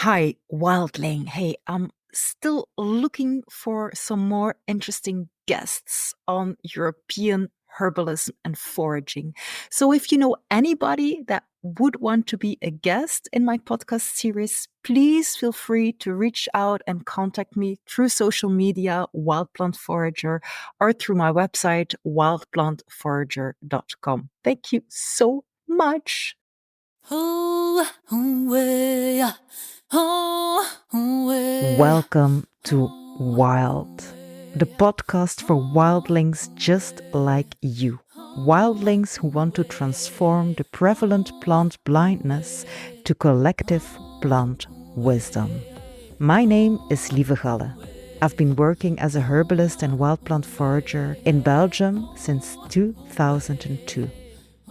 Hi, Wildling. Hey, I'm still looking for some more interesting guests on European herbalism and foraging. So, if you know anybody that would want to be a guest in my podcast series, please feel free to reach out and contact me through social media, Wild Plant Forager, or through my website, wildplantforager.com. Thank you so much. Welcome to Wild, the podcast for wildlings just like you. Wildlings who want to transform the prevalent plant blindness to collective plant wisdom. My name is Lieve Galle. I've been working as a herbalist and wild plant forager in Belgium since 2002.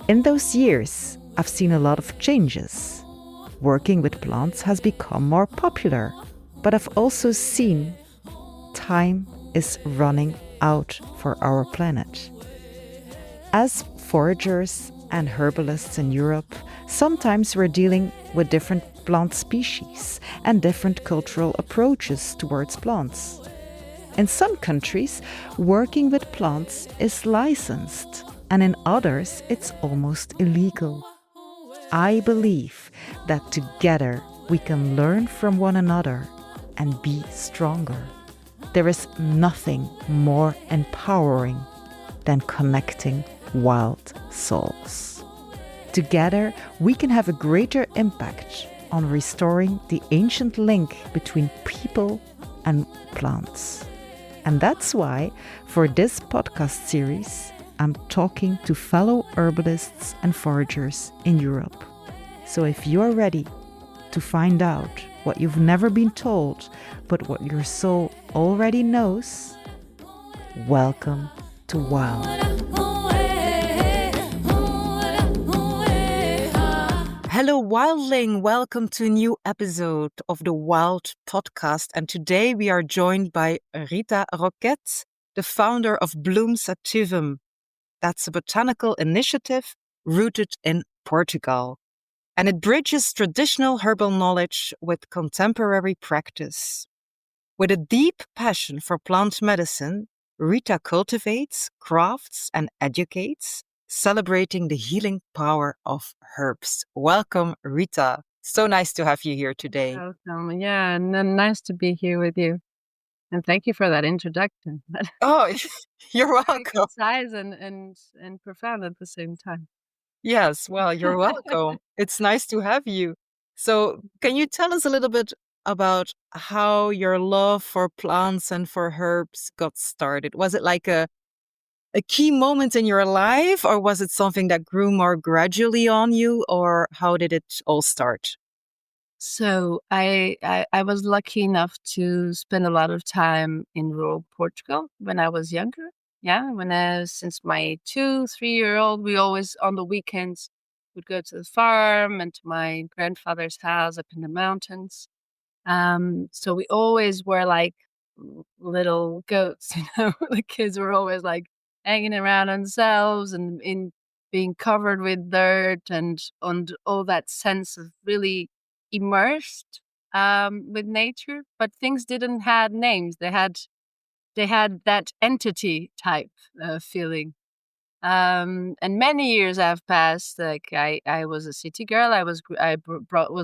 In those years, I've seen a lot of changes. Working with plants has become more popular, but I've also seen time is running out for our planet. As foragers and herbalists in Europe, sometimes we're dealing with different plant species and different cultural approaches towards plants. In some countries, working with plants is licensed, and in others, it's almost illegal. I believe that together we can learn from one another and be stronger. There is nothing more empowering than connecting wild souls. Together, we can have a greater impact on restoring the ancient link between people and plants. And that's why, for this podcast series, I'm talking to fellow herbalists and foragers in Europe. So if you're ready to find out what you've never been told, but what your soul already knows, welcome to Wild. Hello, Wildling. Welcome to a new episode of the Wild podcast. And today we are joined by Rita Roquette, the founder of Bloom Sativum. That's a botanical initiative rooted in Portugal. And it bridges traditional herbal knowledge with contemporary practice. With a deep passion for plant medicine, Rita cultivates, crafts, and educates, celebrating the healing power of herbs. Welcome, Rita. So nice to have you here today. Welcome. Yeah, and then nice to be here with you. And thank you for that introduction. Oh, you're Very welcome. concise and profound at the same time. Yes, well, you're welcome. It's nice to have you. So, can you tell us a little bit about how your love for plants and for herbs got started? Was it like a key moment in your life, or was it something that grew more gradually on you, or how did it all start? So I was lucky enough to spend a lot of time in rural Portugal when I was younger. Yeah, since my 2-3-year-old, we always on the weekends would go to the farm and to my grandfather's house up in the mountains. So we always were like little goats, the kids were always like hanging around themselves and in being covered with dirt and all that sense of really immersed with nature. But things didn't have names. They had that entity type feeling. And many years have passed. Like I was a city girl. Was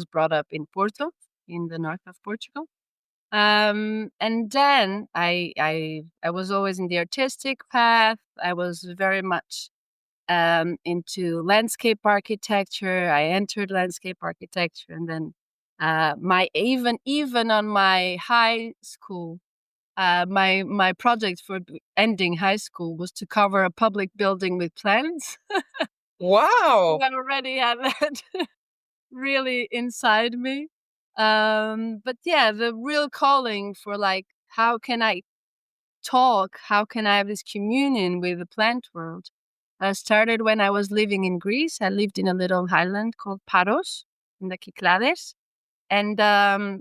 brought up in Porto, in the north of Portugal. And then I was always in the artistic path. I was very much into landscape architecture. I entered landscape architecture, and then my even on my high school, my project for ending high school was to cover a public building with plants. Wow. I already had that really inside me. But yeah, the real calling for like, how can I talk? How can I have this communion with the plant world? Started when I was living in Greece. I lived in a little island called Paros in the Cyclades. And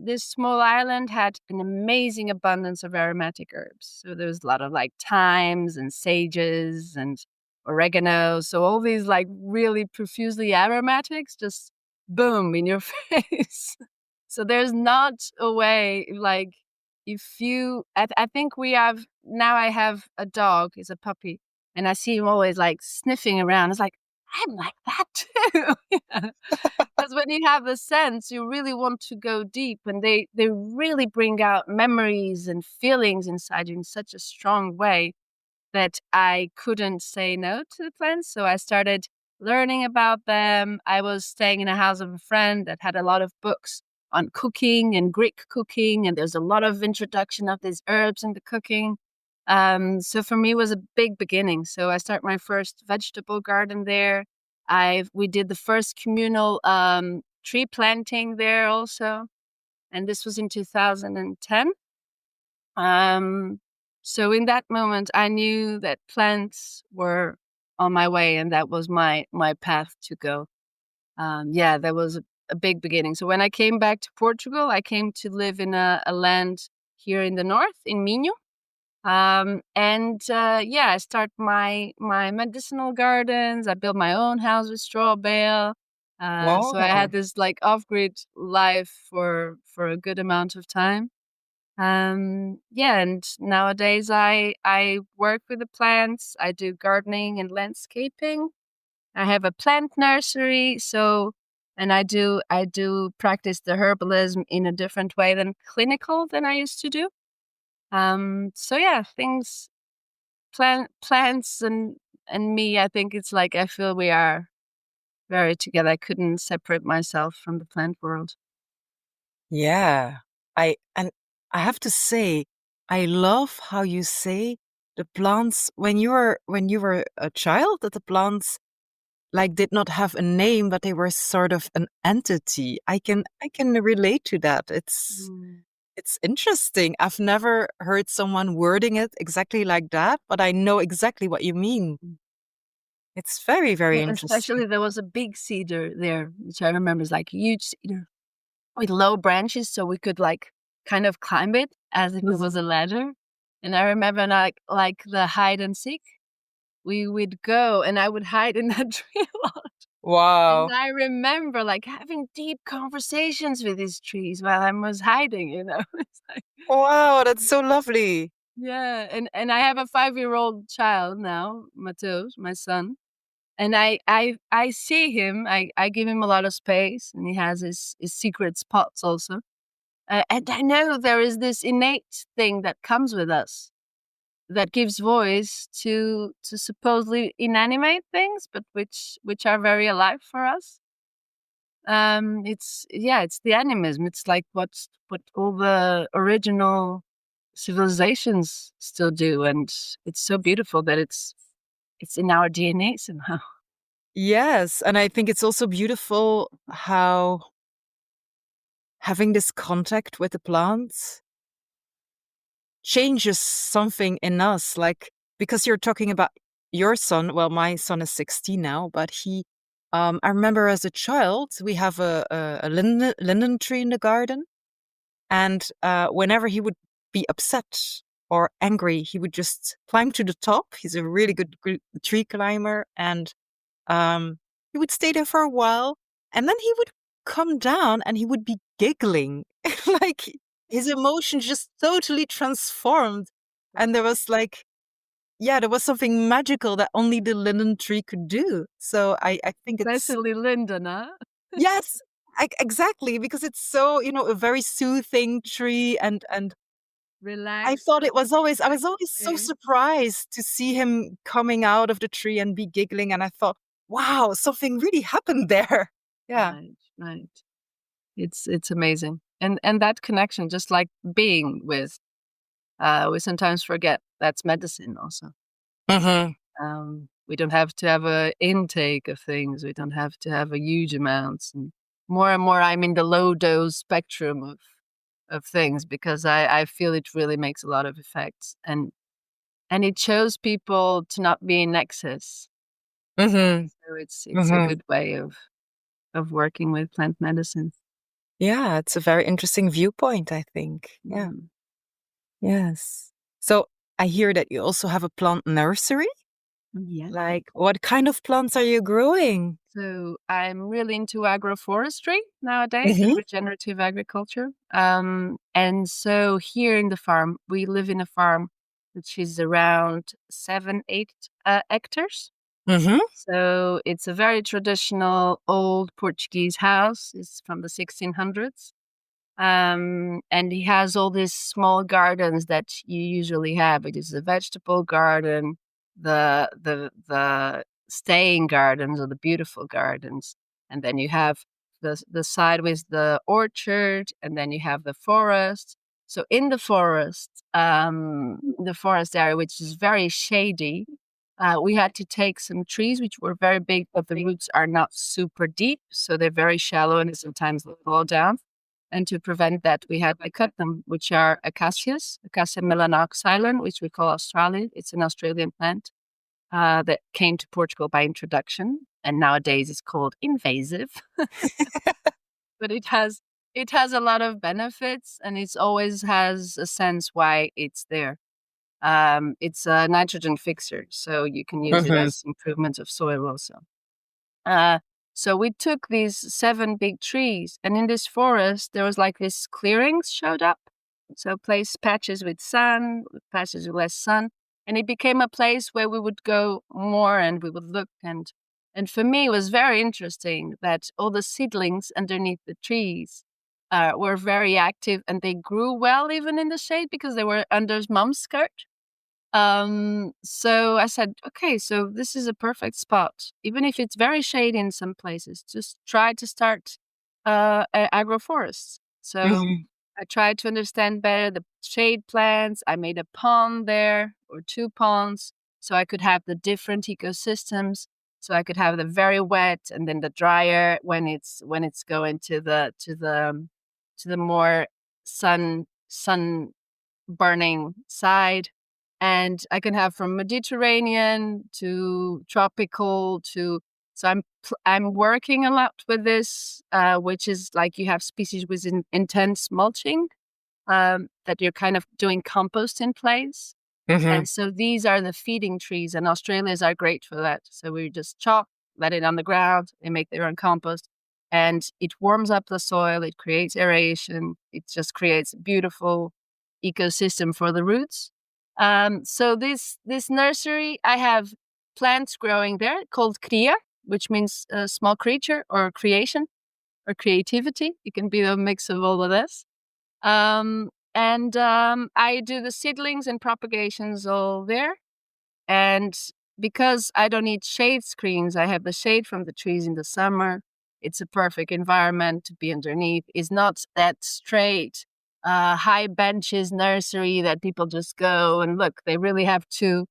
this small island had an amazing abundance of aromatic herbs. So there was a lot of like thymes and sages and oregano. So all these like really profusely aromatics just boom in your face. So there's not a way, like, if you, I think we have, now I have a dog, he's a puppy, and I see him always like sniffing around. It's like, I'm like that too. Yeah. Because when you have a sense, you really want to go deep, and they really bring out memories and feelings inside you in such a strong way that I couldn't say no to the plants. So I started learning about them. I was staying in a house of a friend that had a lot of books on cooking and Greek cooking, and there's a lot of introduction of these herbs in the cooking. So for me, it was a big beginning. So I started my first vegetable garden there. We did the first communal tree planting there also, and this was in 2010. Um, so in that moment, I knew that plants were on my way, and that was my path to go. Yeah, that was a big beginning. So when I came back to Portugal, I came to live in a land here in the north, in Minho. And yeah, I start my medicinal gardens. I built my own house with straw bale. So I Wow. had this like off-grid life for a good amount of time. Yeah, and nowadays I work with the plants. I do gardening and landscaping. I have a plant nursery, so, and I do practice the herbalism in a different way than clinical than I used to do. So yeah, things, plants and me, I think it's like I feel we are very together. I couldn't separate myself from the plant world. Yeah. And I have to say, I love how you say the plants when you were a child, that the plants like did not have a name, but they were sort of an entity. I can relate to that. Mm. It's interesting. I've never heard someone wording it exactly like that, but I know exactly what you mean. It's very, very Yeah, interesting. especially there was a big cedar there, which I remember is like a huge cedar with low branches, so we could like kind of climb it as if it was a ladder. And I remember like the hide and seek, we would go and I would hide in that tree a lot. And Wow. I remember like having deep conversations with these trees while I was hiding, you know. It's like, Wow, that's so lovely. yeah, and I have a 5-year-old child now, Mateus, my son. And I see him, I give him a lot of space, and he has his secret spots also. And I know there is this innate thing that comes with us that gives voice to supposedly inanimate things, but which are very alive for us. It's, yeah, it's the animism. It's like what all the original civilizations still do, and it's so beautiful that it's in our DNA somehow. Yes, and I think it's also beautiful how having this contact with the plants changes something in us. Like, because you're talking about your son. Well, my son is 16 now, but I remember as a child, we have a linden tree in the garden. And whenever he would be upset or angry, he would just climb to the top. He's a really good tree climber. And he would stay there for a while, and then he would come down and he would be giggling. Like his emotions just totally transformed. And there was like, yeah, there was something magical that only the linden tree could do. So I think it's, Especially Lyndon, huh? yes, exactly, because it's so, a very soothing tree. And Relaxed. I was always so Okay. surprised to see him coming out of the tree and be giggling. And I thought, wow, something really happened there. Yeah. Right, right. It's amazing. And that connection, just like being with, we sometimes forget that's medicine also. Hmm. We don't have to have a intake of things. We don't have to have a huge amounts. And more, I'm in the low dose spectrum of things because I feel it really makes a lot of effects, and it shows people to not be in excess. Hmm. So it's a Hmm. good way of working with plant medicine. Yeah, it's a very interesting viewpoint, I think. Yeah. Mm. Yes. So I hear that you also have a plant nursery. Yes. Like, what kind of plants are you growing? So I'm really into agroforestry nowadays and Mm-hmm. regenerative agriculture. And so here in the farm, we live in a farm which is around 7, 8 hectares. Mm-hmm. So it's a very traditional old Portuguese house. It's from the 1600s. And he has all these small gardens that you usually have. It is the vegetable garden, the staying gardens or the beautiful gardens, and then you have the side with the orchard, and then you have the forest. So in the forest area, which is very shady, we had to take some trees which were very big, but the roots are not super deep, so they're very shallow and sometimes they fall down. And to prevent that, we had to cut them, which are acacias, Acacia melanoxylon, which we call Australia. It's an Australian plant that came to Portugal by introduction, and nowadays it's called invasive. But it has a lot of benefits, and it always has a sense why it's there. It's a nitrogen fixer, so you can use it Mm-hmm. as improvement of soil also. Uh, so we took these 7 big trees, and in this forest, there was like this clearings showed up. So place patches with sun, patches with less sun, and it became a place where we would go more and we would look. And for me, it was very interesting that all the seedlings underneath the trees were very active, and they grew well even in the shade because they were under mom's skirt. So I said, okay, so this is a perfect spot. Even if it's very shady in some places, just try to start agroforests. So Mm-hmm. I tried to understand better the shade plants. I made a pond there or 2 ponds so I could have the different ecosystems. So I could have the very wet and then the drier when it's going to the more sun burning side. And I can have from Mediterranean to tropical to so I'm working a lot with this, which is like you have species with intense mulching, that you're kind of doing compost in place. Mm-hmm. And so these are the feeding trees, and Australians are great for that. So we just chop, let it on the ground, they make their own compost, and it warms up the soil, it creates aeration, it just creates a beautiful ecosystem for the roots. So this nursery, I have plants growing there called cria, which means small creature or creation or creativity. It can be a mix of all of this. And I do the seedlings and propagations all there. And because I don't need shade screens, I have the shade from the trees in the summer. It's a perfect environment to be underneath. It's not that straight, high benches nursery that people just go and look. They really have to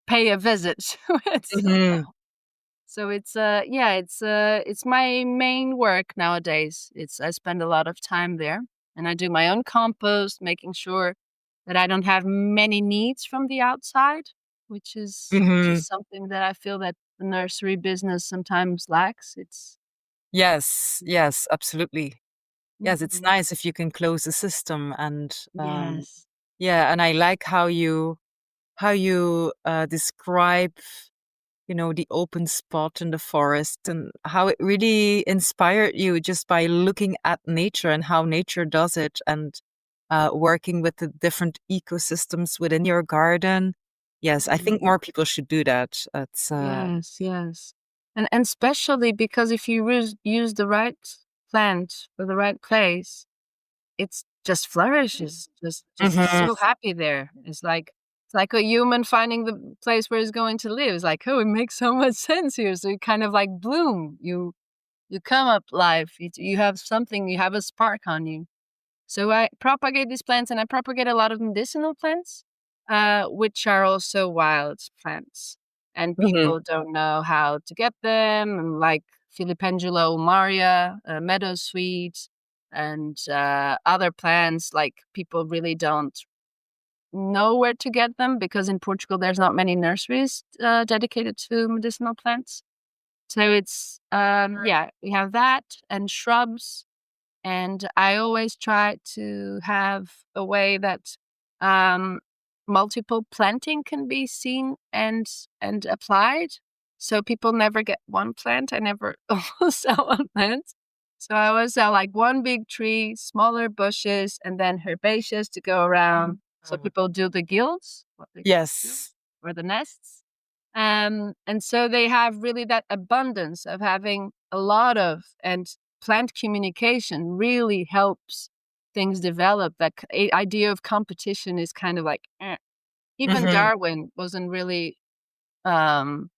pay a visit to it. Mm-hmm. So it's my main work nowadays. I spend a lot of time there, and I do my own compost, making sure that I don't have many needs from the outside, which is something that I feel that the nursery business sometimes lacks. It's Yes, yes, absolutely. Yes, it's Mhm. nice if you can close the system and Yes. yeah, and I like how you describe, the open spot in the forest and how it really inspired you just by looking at nature and how nature does it and working with the different ecosystems within your garden. Yes, I think more people should do that. It's Yes, yes. And especially because if you use the right plant for the right place, it's just flourishes, just Mhm, so happy there. It's like a human finding the place where he's going to live. It's like, oh, it makes so much sense here. So you kind of like bloom. You come up life. You have something. You have a spark on you. So I propagate these plants, and I propagate a lot of medicinal plants, which are also wild plants. And mhm, people don't know how to get them, and like Filipendula ulmaria, meadowsweet, and other plants. Like people really don't know where to get them because in Portugal there's not many nurseries dedicated to medicinal plants. So it's yeah, we have that and shrubs, and I always try to have a way that um, multiple planting can be seen and applied. So people never get one plant. I never sell one plant. So I always sell like one big tree, smaller bushes, and then herbaceous to go around. So people do the guilds, what they call the guilds, Yes. or the nests. And so they have really that abundance of having a lot of, and plant communication really helps things develop. That idea of competition is kind of like, eh. Even Hmm. Darwin wasn't really um,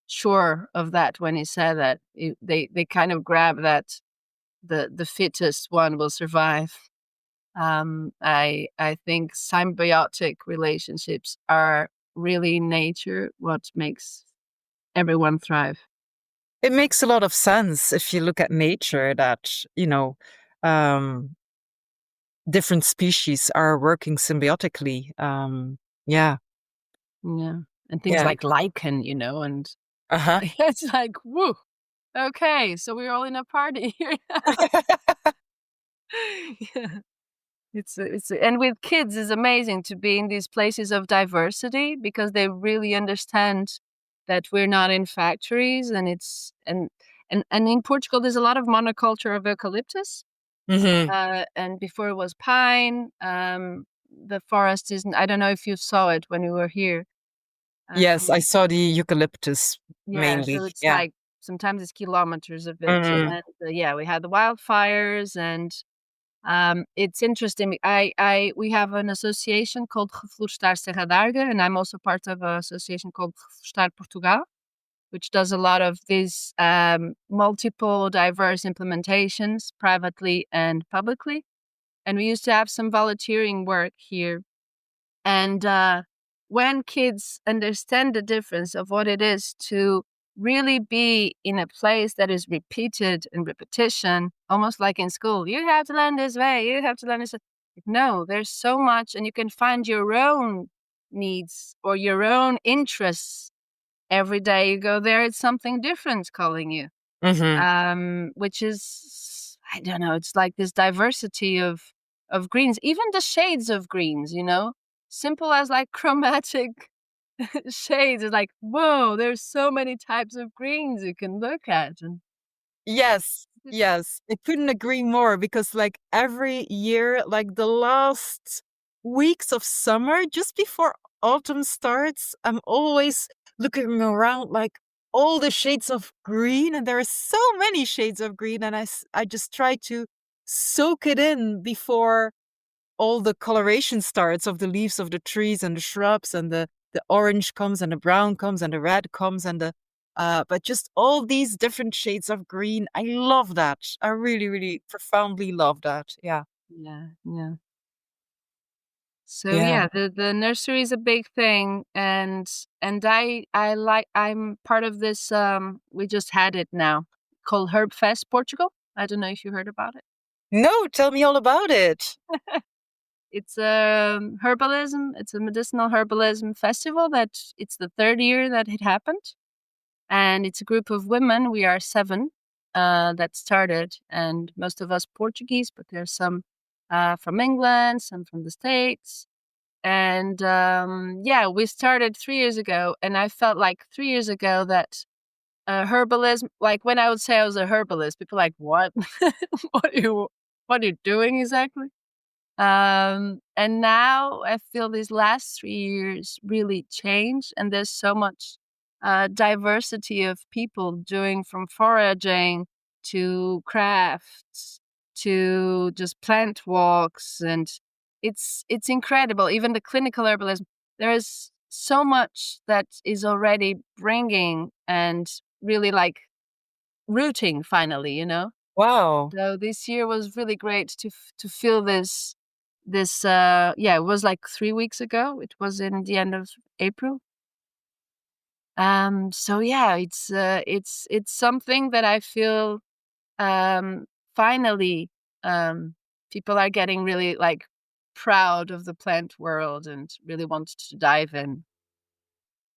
sure of that when he said that. They kind of grab that the fittest one will survive. I think symbiotic relationships are really nature what makes everyone thrive. It makes a lot of sense if you look at nature that, um, different species are working symbiotically. Yeah. Yeah. And things Yeah. like lichen, and Uh-huh. it's like, woo, okay, so we're all in a party here. Yeah. And with kids, it's amazing to be in these places of diversity because they really understand that we're not in factories, and and in Portugal there's a lot of monoculture of eucalyptus, Hmm. and before it was pine. The forest isn't. I don't know if you saw it when you were here. Yes, I Um, saw the eucalyptus yeah, so mainly. it's Yeah. like sometimes it's kilometers of it, Hmm. and yeah, we had the wildfires. And it's interesting. We have an association called Reflorestar Serra d'Arga, and I'm also part of an association called Reflorestar Portugal, which does a lot of these multiple diverse implementations privately and publicly. And we used to have some volunteering work here. And when kids understand the difference of what it is to really be in a place that is repeated and repetition, almost like in school, you have to learn this way, you have to learn this way. No, there's so much, and you can find your own needs or your own interests. Every day you go there, it's something different calling you, Hmm. which is, I don't know, it's like this diversity of greens, even the shades of greens, simple as like chromatic shades. It's like, whoa, there's so many types of greens you can look at. And Yes, yes. I couldn't agree more because like every year, like the last weeks of summer, just before autumn starts, I'm always looking around like all the shades of green, and there are so many shades of green, and I just try to soak it in before all the coloration starts of the leaves of the trees and the shrubs, and the orange comes and the brown comes and the red comes and the but just all these different shades of green. I love that. I really, really profoundly love that. Yeah. yeah, yeah. So Yeah. yeah, the nursery is a big thing, and I'm part of this. We just had it now, called Herb Fest Portugal. I don't know if you heard about it. No, tell me all about it. It's a herbalism. It's a medicinal herbalism festival that it's the third year that it happened, and it's a group of women. We are seven that started, and most of us Portuguese, but there's some from England, some from the States. And yeah, we started 3 years ago, and I felt like 3 years ago that herbalism, like when I would say I was a herbalist, people are like, what? What are you doing exactly? And now I feel these last 3 years really changed, and there's so much diversity of people doing from foraging to crafts to just plant walks, and it's incredible. Even the clinical herbalism, there is so much that is already bringing and really like rooting finally. Wow. So this year was really great to feel this yeah, it was like 3 weeks ago. It was in the end of April. So yeah, it's something that I feel um finally um people are getting really like proud of the plant world and really want to dive in.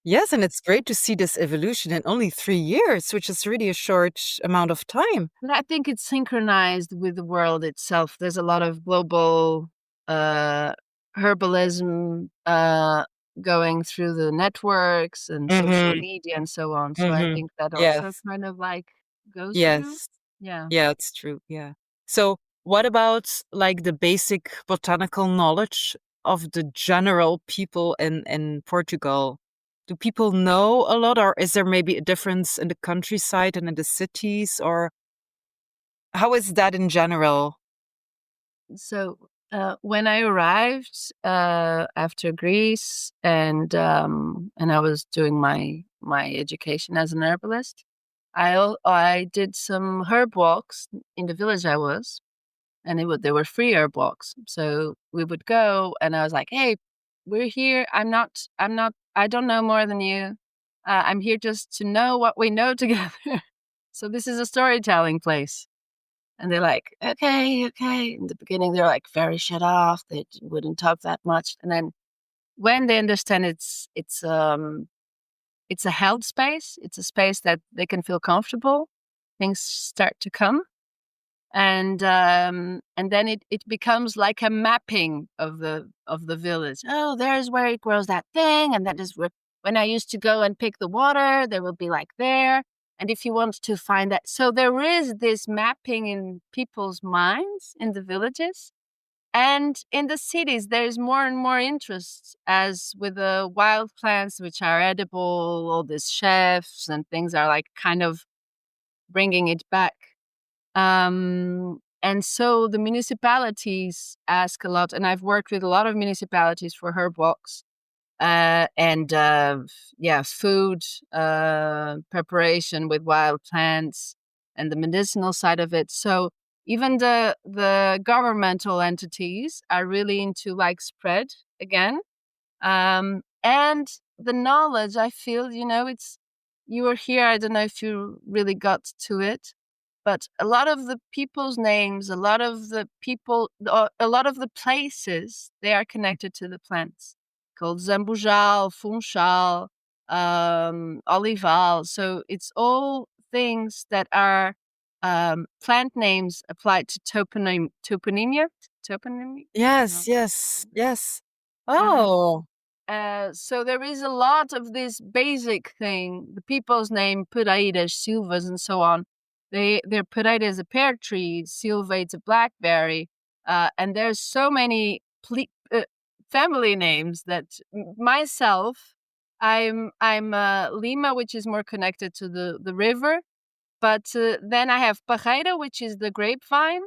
Yes, and it's great to see this evolution in only 3 years, which is really a short amount of time. And I think it's synchronized with the world itself. There's a lot of global uh herbalism going through the networks and social Mm-hmm. media and so on. So I Mm-hmm. think that also Yes. kind of like goes through. Yes. Yeah. Yeah, it's true. Yeah. So, what about like the basic botanical knowledge of the general people in Portugal? Do people know a lot, or is there maybe a difference in the countryside and in the cities, or how is that in general? So when I arrived after Greece, and I was doing my education as an herbalist, I did some herb walks in the village I was, and they were free herb walks. So we would go, and I was like, "Hey, we're here. I don't know more than you. I'm here just to know what we know together. So this is a storytelling place." And they're like, "Okay, okay." In the beginning, they're like very shut off. They wouldn't talk that much. And then when they understand it's a held space, it's a space that they can feel comfortable, things start to come. And then it becomes like a mapping of the village. Oh, there's where it grows that thing, and that is where when I used to go and pick the water, they will be like there. And if you want to find that, so there is this mapping in people's minds in the villages. And in the cities, there's more and more interest, as with the wild plants, which are edible, all these chefs and things are like kind of bringing it back. And so the municipalities ask a lot, and I've worked with a lot of municipalities for herb walks and yeah, food preparation with wild plants and the medicinal side of it. So even the governmental entities are really into like spread again. And the knowledge, I feel, it's you were here. I don't know if you really got to it, but a lot of the people's names, a lot of the people, a lot of the places, they are connected to the plants called Zambujal, Funchal, Olival. So it's all things that are plant names applied to toponymia. Toponymia? No. Yes, yes, yes. Uh, Oh, so there is a lot of this basic thing. The people's name, Pereiras, Silvas, and so on. Their Pereira is a pear tree, Silva it's a blackberry, and there's so many family names that myself, I'm Lima, which is more connected to the river, but then I have Parreira, which is the grapevine,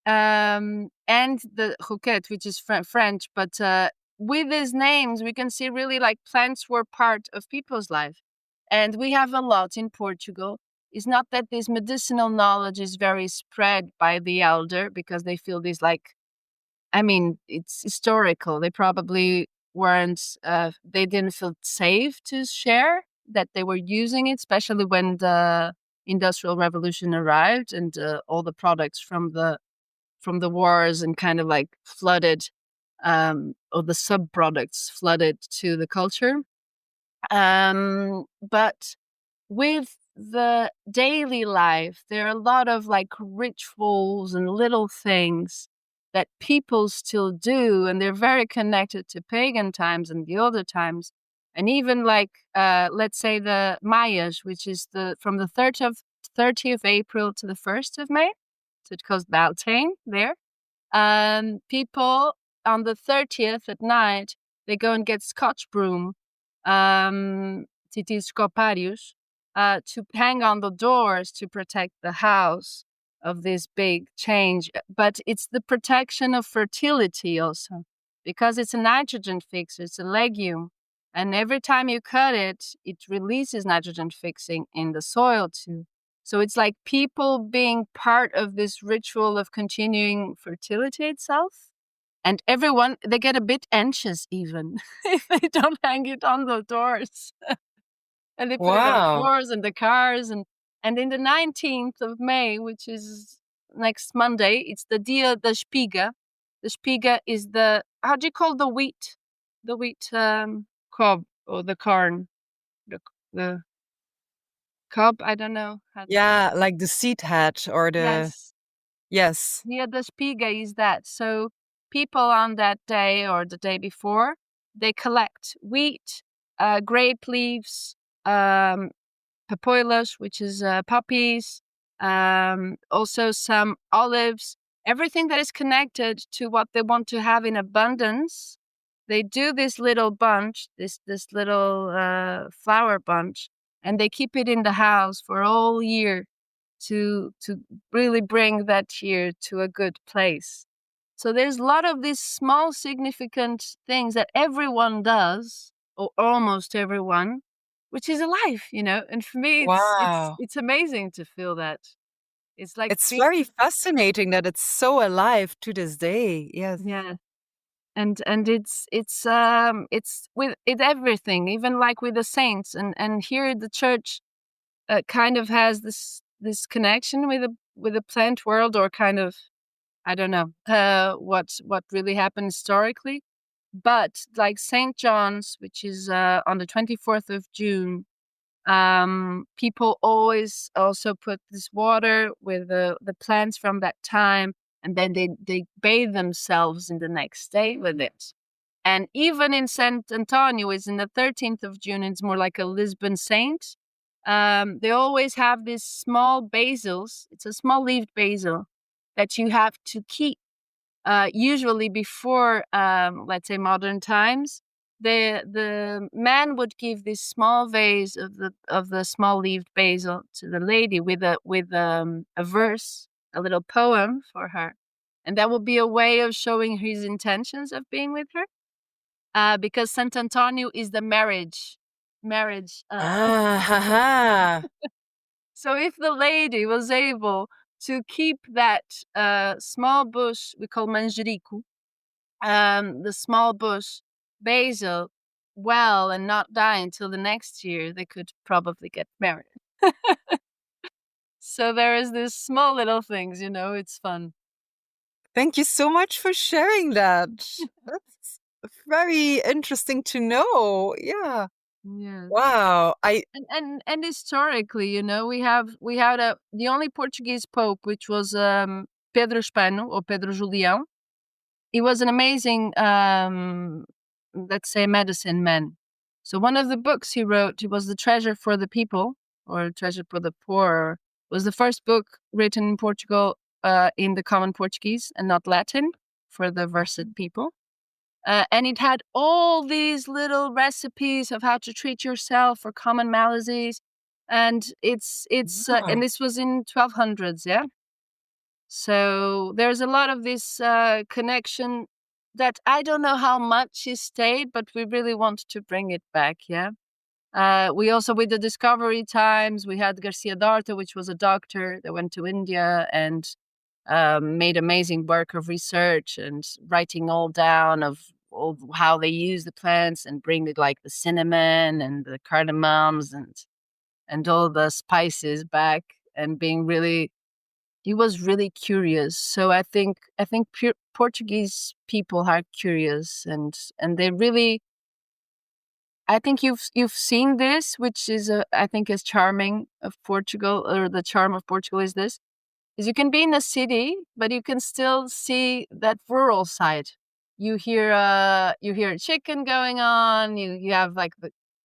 and the Roquette, which is French. But with these names, we can see really like plants were part of people's life. And we have a lot in Portugal. It's not that this medicinal knowledge is very spread by the elder because they feel this like, I mean, it's historical. They probably weren't, they didn't feel safe to share that they were using it, especially when the Industrial Revolution arrived and all the products from the wars and kind of like flooded or the sub products flooded to the culture. But with the daily life, there are a lot of like rituals and little things that people still do, and they're very connected to pagan times and the older times. And even like, let's say the Mayas, which is from the 30th April to the 1st of May. So it calls Beltane there. People on the 30th at night, they go and get Scotch broom, titis scoparius, to hang on the doors to protect the house of this big change. But it's the protection of fertility also, because it's a nitrogen fixer, it's a legume. And every time you cut it, it releases nitrogen fixing in the soil too. So it's like people being part of this ritual of continuing fertility itself. And everyone, they get a bit anxious even if they don't hang it on the doors. And they put it on the wow. doors and the cars. And in the 19th of May, which is next Monday, it's the Dia da Espiga. The Espiga is how do you call the wheat? The wheat cob or the corn. The cob, I don't know. Yeah, like the seed head or the Yes. yes. Yeah, the Spiga is that. So people on that day or the day before, they collect wheat, grape leaves, papoilos, which is poppies, also some olives, everything that is connected to what they want to have in abundance. They do this little bunch, this little flower bunch, and they keep it in the house for all year to really bring that year to a good place. So there's a lot of these small significant things that everyone does, or almost everyone, which is a life, And for me, Wow. it's amazing to feel that. It's like It's very fascinating that it's so alive to this day. Yes. yeah, and it's with everything, even like with the saints, and here the church kind of has this connection with the plant world, or kind of, I don't know what really happened historically, but like Saint John's, which is on the 24th of June. People always also put this water with the plants from that time, and then they bathe themselves in the next day with it. And even in Saint Antonio, is in the 13th of June. It's more like a Lisbon saint. They always have these small basils. It's a small leaved basil that you have to keep. Usually before, let's say, modern times, the man would give this small vase of the small leaved basil to the lady with a verse, a little poem for her, and that would be a way of showing his intentions of being with her. Because Saint Antonio is the marriage. Ah, ha, ha. So if the lady was able to keep that small bush we call manjerico, the small bush basil, well, and not die until the next year, they could probably get married. So there is this small little things, it's fun. Thank you so much for sharing that. That's very interesting to know. Yeah. Yeah. Wow. And historically, we had the only Portuguese pope, which was Pedro Hispano, or Pedro Julião. He was an amazing, let's say, medicine man. So one of the books he wrote, it was The Treasure for the People, or Treasure for the Poor, was the first book written in Portugal in the common Portuguese and not Latin for the versed people. And it had all these little recipes of how to treat yourself for common maladies. And and this was in 1200s, yeah. So there's a lot of this connection that I don't know how much is stayed, but we really want to bring it back, yeah. We also, with the Discovery Times, we had Garcia Dorta, which was a doctor that went to India and made amazing work of research and writing all down of all how they use the plants and bring it, like the cinnamon and the cardamoms and all the spices back, and being really, he was really curious. So I think Portuguese people are curious, and they really, I think you've seen this, which is I think is charming of Portugal, or the charm of Portugal is this, is you can be in a city, but you can still see that rural side. You hear a chicken going on. You have like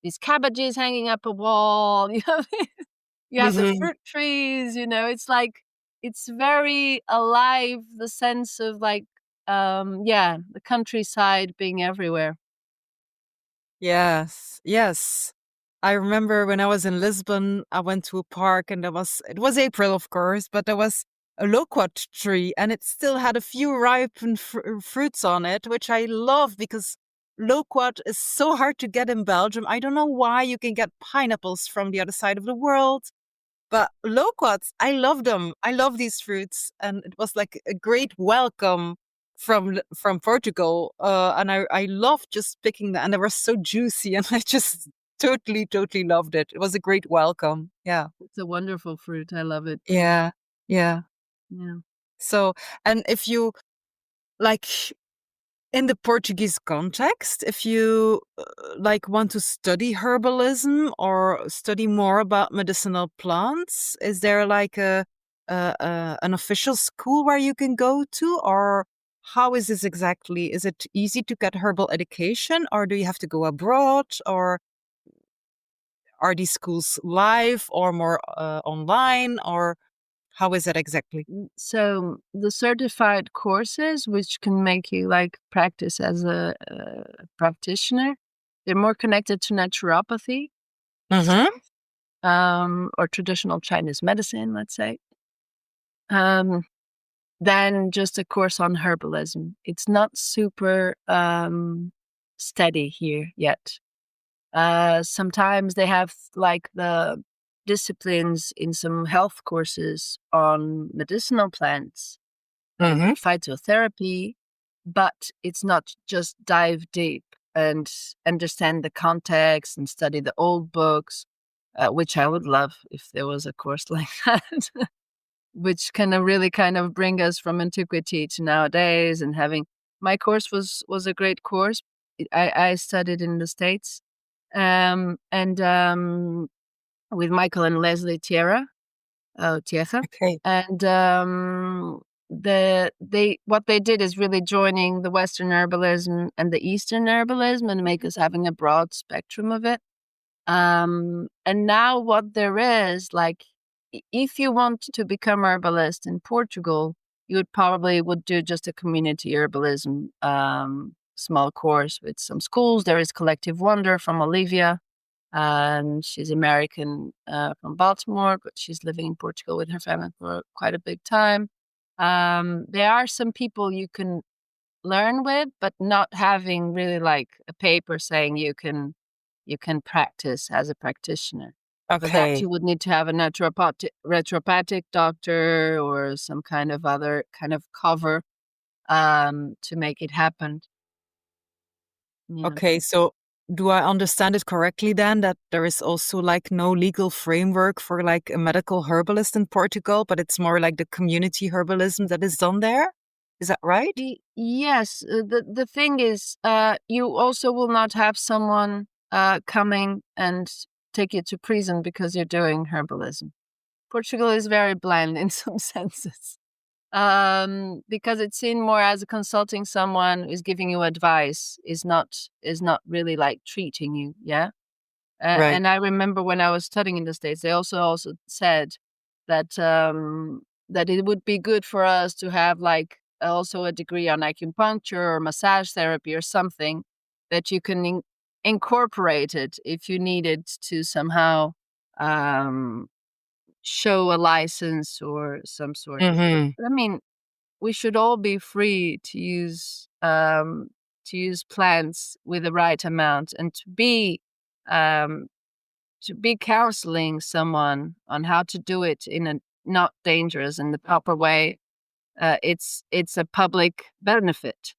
these cabbages hanging up a wall. You have the fruit trees. It's like, it's very alive. The sense of like, the countryside being everywhere. Yes, yes. I remember when I was in Lisbon, I went to a park and it was April, of course, but there was a loquat tree and it still had a few ripened fruits on it, which I love because loquat is so hard to get in Belgium. I don't know why. You can get pineapples from the other side of the world, but loquats, I love them. I love these fruits, and it was like a great welcome from Portugal. And I loved just picking them, and they were so juicy, and I just totally loved it. It was a great welcome. Yeah, It's a wonderful fruit. I love it. yeah, yeah. Yeah. So, and if you like, in the Portuguese context, if you like want to study herbalism or study more about medicinal plants, is there like an official school where you can go to, or how is this exactly? Is it easy to get herbal education, or do you have to go abroad, or are these schools live or more online, or how is that exactly? So the certified courses, which can make you like practice as a practitioner, they're more connected to naturopathy Mm-hmm. or traditional Chinese medicine, let's say, um, than just a course on herbalism. It's not super steady here yet. Sometimes they have like the disciplines in some health courses on medicinal plants and Mm-hmm. phytotherapy, but it's not just dive deep and understand the context and study the old books, which I would love if there was a course like that, which can really kind of bring us from antiquity to nowadays. And having my course was a great course. I studied in the States, and with Michael and Leslie Tierra, Okay. and what they did is really joining the Western herbalism and the Eastern herbalism and make us having a broad spectrum of it. And now what there is, like, if you want to become herbalist in Portugal, you would do just a community herbalism small course with some schools. There is Collective Wonder from Olivia. She's American from Baltimore, but she's living in Portugal with her family for quite a big time. There are some people you can learn with, but not having really like a paper saying you can practice as a practitioner. For that, Okay. you would need to have a naturopathic doctor or some kind of other kind of cover to make it happen. Yeah. Okay. So do I understand it correctly then that there is also like no legal framework for like a medical herbalist in Portugal, but it's more like the community herbalism that is done there? Is that right? Yes, the thing is, you also will not have someone coming and take you to prison because you're doing herbalism. Portugal is very bland in some senses, because it's seen more as a consulting someone who's giving you advice, is not really like treating you. Yeah. Right. And I remember when I was studying in the States, they also said that that it would be good for us to have like also a degree on acupuncture or massage therapy or something that you can incorporate it if you needed to somehow um, show a license or some sort. Mm-hmm. But I mean, we should all be free to use plants with the right amount and um, to be counseling someone on how to do it in a not dangerous and the proper way. It's a public benefit.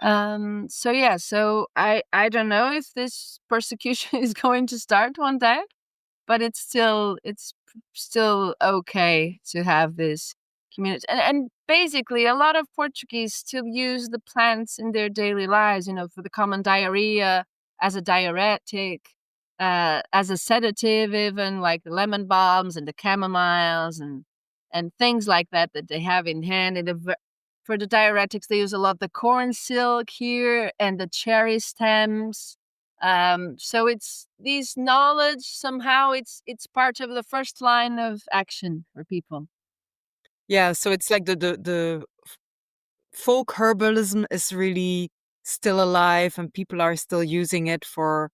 So yeah, so I don't know if this persecution is going to start one day, but it's still okay to have this community. And basically, a lot of Portuguese still use the plants in their daily lives. For the common diarrhea, as a diuretic, as a sedative, even like the lemon balms and the chamomiles and things like that they have in hand. For the diuretics, they use a lot the corn silk here and the cherry stems. So it's these knowledge somehow it's part of the first line of action for people. Yeah. So it's like the folk herbalism is really still alive and people are still using it for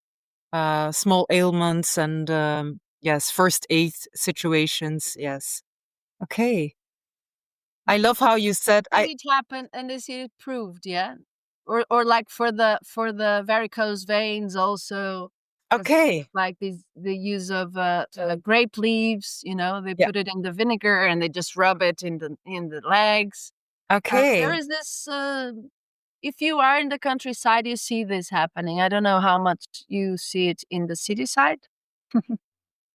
small ailments and yes, first aid situations. Yes. Okay. I love how you said I See it happen and they see it proved, yeah. Or like for the varicose veins also, because okay. like the use of grape leaves, they Yeah. put it in the vinegar and they just rub it in the legs. There Okay. is this. If you are in the countryside, you see this happening. I don't know how much you see it in the city side,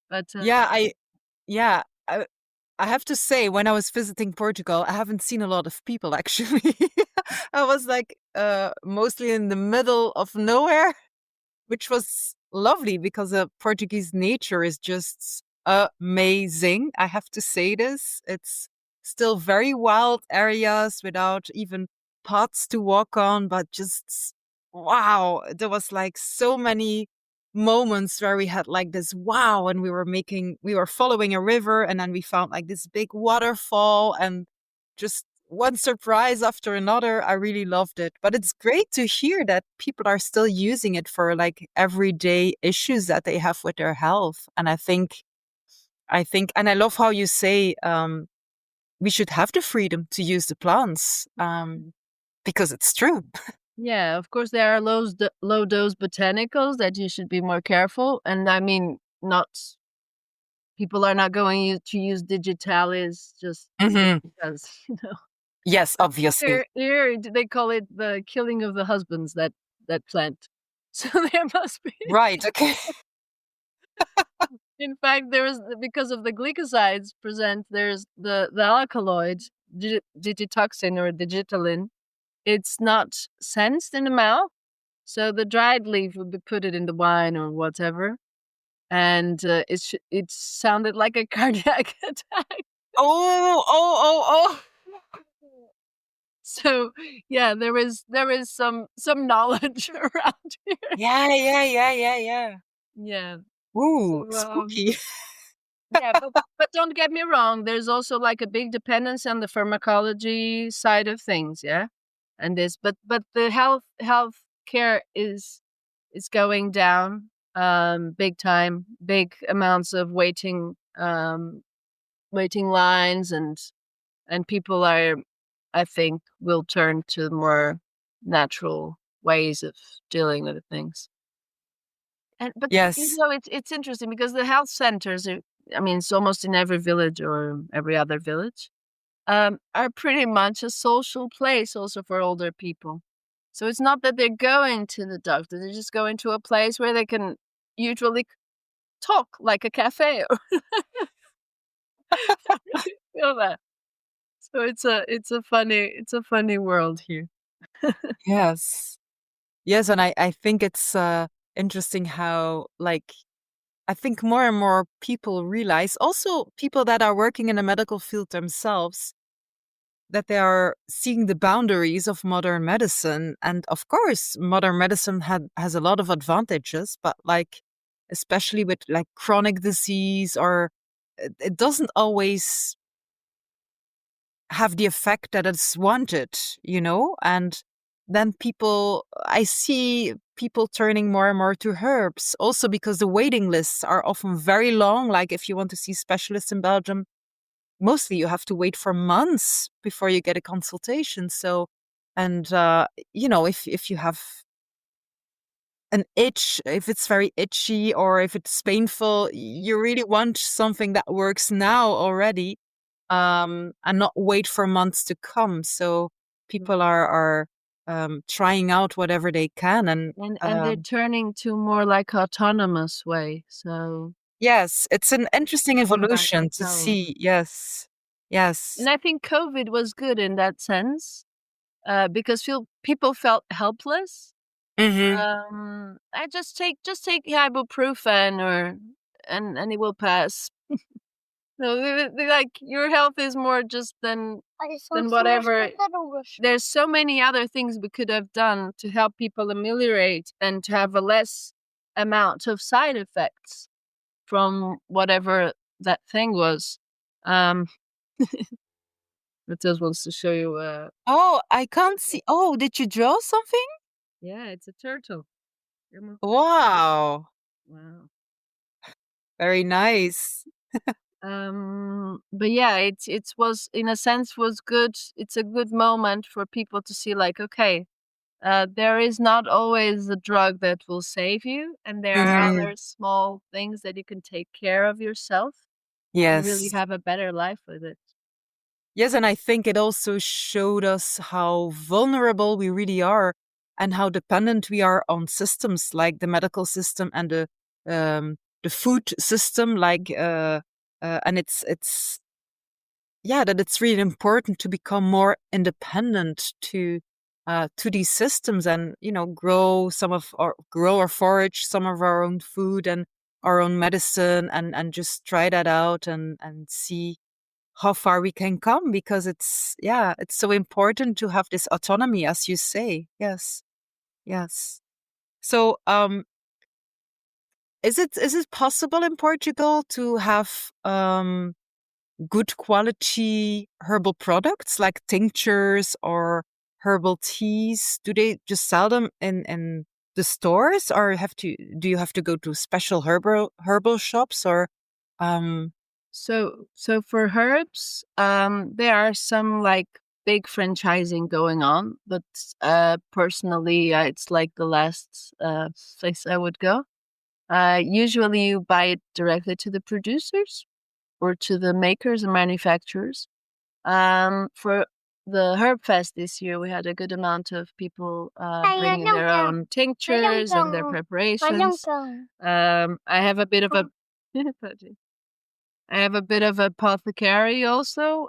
but Yeah, yeah, I have to say when I was visiting Portugal, I haven't seen a lot of people actually. I was like mostly in the middle of nowhere, which was lovely because the Portuguese nature is just amazing. I have to say this. It's still very wild areas without even paths to walk on, but just wow, there was like so many moments where we had like this wow, and we were following a river, and then we found like this big waterfall, and just one surprise after another. I really loved it. But it's great to hear that people are still using it for like everyday issues that they have with their health. And I think, and I love how you say we should have the freedom to use the plants because it's true. Yeah, of course there are low dose botanicals that you should be more careful. And I mean, not people are not going to use digitalis just Hmm. because, Yes, obviously. Here they call it the killing of the husbands, that plant. So there must be. Right. Okay. In fact, there's because of the glycosides present. There's the alkaloid digitoxin or digitalin. It's not sensed in the mouth, so the dried leaf would be put it in the wine or whatever, and it sounded like a cardiac attack. Oh, oh, oh, oh. So yeah, there is some knowledge around here. Yeah, yeah, yeah, yeah, yeah. Yeah. Ooh, So spooky. yeah, but don't get me wrong. There's also like a big dependence on the pharmacology side of things, yeah, and this, but the health care is going down, big time, big amounts of waiting lines, and people are, I think, will turn to more natural ways of dealing with things. And but Yes. it's interesting because the health centers are, I mean, it's almost in every village or every other village, are pretty much a social place also for older people. So it's not that they're going to the doctor; they're just going to a place where they can usually talk like a cafe. I really feel that. So it's a funny world here. Yes. Yes, and I think it's interesting how like I think more and more people realize, also people that are working in the medical field themselves, that they are seeing the boundaries of modern medicine. And of course, modern medicine has a lot of advantages, but like, especially with like chronic disease, or it doesn't always have the effect that it's wanted. And then I see people turning more and more to herbs, also because the waiting lists are often very long. Like if you want to see specialists in Belgium, mostly you have to wait for months before you get a consultation. So, and if you have an itch, if it's very itchy or if it's painful, you really want something that works now already, and not wait for months to come. So people are trying out whatever they can, and And they're turning to more like autonomous way. So yes, it's an interesting going by evolution to themselves. see. Yes, And yes. I think COVID was good in that sense, because people felt helpless. Hmm. I just take ibuprofen and it will pass. No, like your health is more just than whatever. There's so many other things we could have done to help people ameliorate and to have a less amount of side effects from whatever that thing was. Um, Matthias wants to show you. Oh, I can't see. Oh, did you draw something? Yeah, it's a turtle. Helemaal goed. Wow, Wow. very nice. But yeah, it was in a sense was good. It's a good moment for people to see like, okay, there is not always a drug that will save you, and there are Mhm. other small things that you can take care of yourself and really Yes. have a better life with it. Yes, and I think it also showed us how vulnerable we really are and how dependent we are on systems like the medical system and the food system. And it's yeah, that it's really important to become more independent to these systems, and grow or forage some of our own food and our own medicine, and just try that out and see how far we can come, because it's so important to have this autonomy, as you say. Yes, yes. So, is it possible in Portugal to have good quality herbal products like tinctures or herbal teas? Do they just sell them in the stores, or do you have to go to special herbal shops, or um So for herbs, there are some like big franchising going on, but personally, it's like the last place I would go. Usually, you buy it directly to the producers or to the makers and manufacturers. For the Herb Fest this year, we had a good amount of people bringing their own tinctures and their preparations. I have a bit of a I have a bit of apothecary also,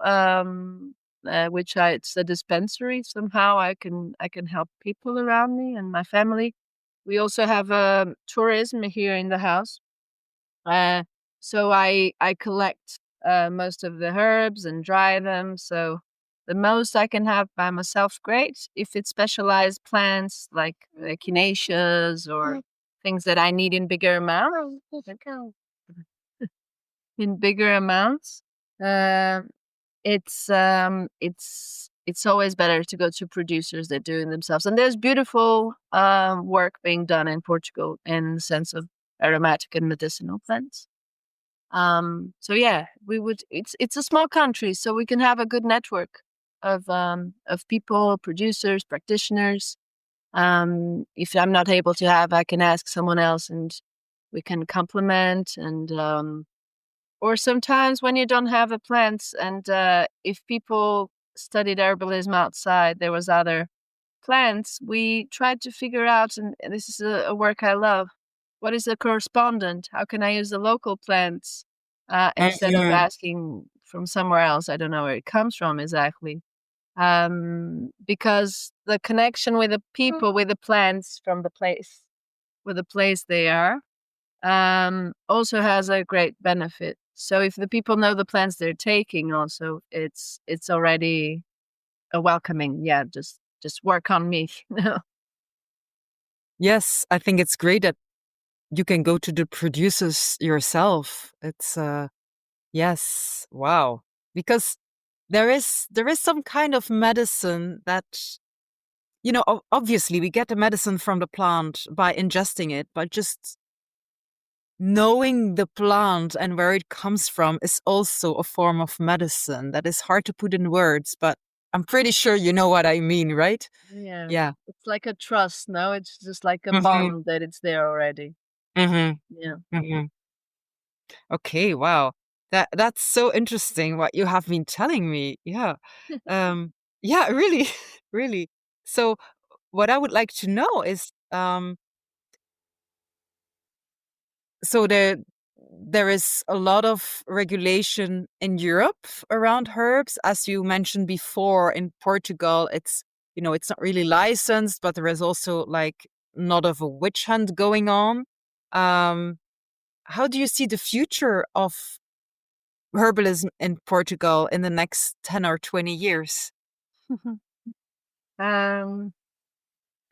which it's a dispensary. Somehow I can help people around me and my family. We also have tourism here in the house. Uh, so I collect most of the herbs and dry them. So the most I can have by myself, great. If it's specialized plants like echinaceas or things that I need in bigger amounts, uh, it's always better to go to producers that do it themselves. And there's beautiful work being done in Portugal in the sense of aromatic and medicinal plants. So yeah, we would. It's a small country, so we can have a good network of people, producers, practitioners. If I'm not able to have, I can ask someone else, and we can complement. And or sometimes when you don't have the plants, and if people studied herbalism outside, there was other plants. We tried to figure out, and this is a work I love. What is the correspondent? How can I use the local plants instead of Mhm. asking from somewhere else? I don't know where it comes from exactly. Because the connection with the people, with the plants from the place, with the place they are, also has a great benefit. So if the people know the plants they're taking, also it's already a welcoming. Yeah, just work on me. Yes, I think it's great that you can go to the producers yourself. It's yes, wow. Because there is some kind of medicine that, obviously we get the medicine from the plant by ingesting it, but just knowing the plant and where it comes from is also a form of medicine that is hard to put in words, but I'm pretty sure you know what I mean, right? Yeah, Yeah. it's like a trust. No, it's just like a Hmm. bond that it's there already. Hmm. Yeah. Hmm. Okay, wow. That's so interesting what you have been telling me. Yeah. Yeah, really, really. So what I would like to know is, so there is a lot of regulation in Europe around herbs. As you mentioned before, in Portugal, it's not really licensed, but there is also like not of a witch hunt going on. Um, how do you see the future of herbalism in Portugal in the next 10 or 20 years? um,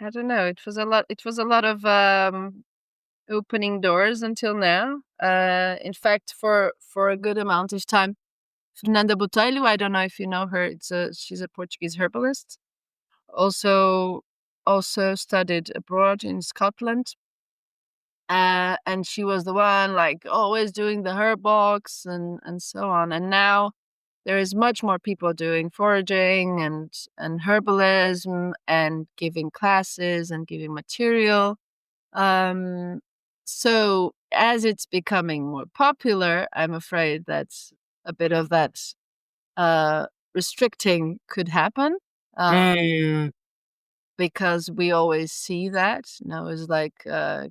I don't know. It was a lot. It was a lot of opening doors until now. In fact, for a good amount of time, Fernanda Botelho. I don't know if you know her. She's a Portuguese herbalist. Also, also studied abroad in Scotland. And she was the one like always doing the herb box and so on. And now there is much more people doing foraging and herbalism and giving classes and giving material. Um, so as it's becoming more popular, I'm afraid that a bit of that uh, restricting could happen. Mm. Because we always see that. It's like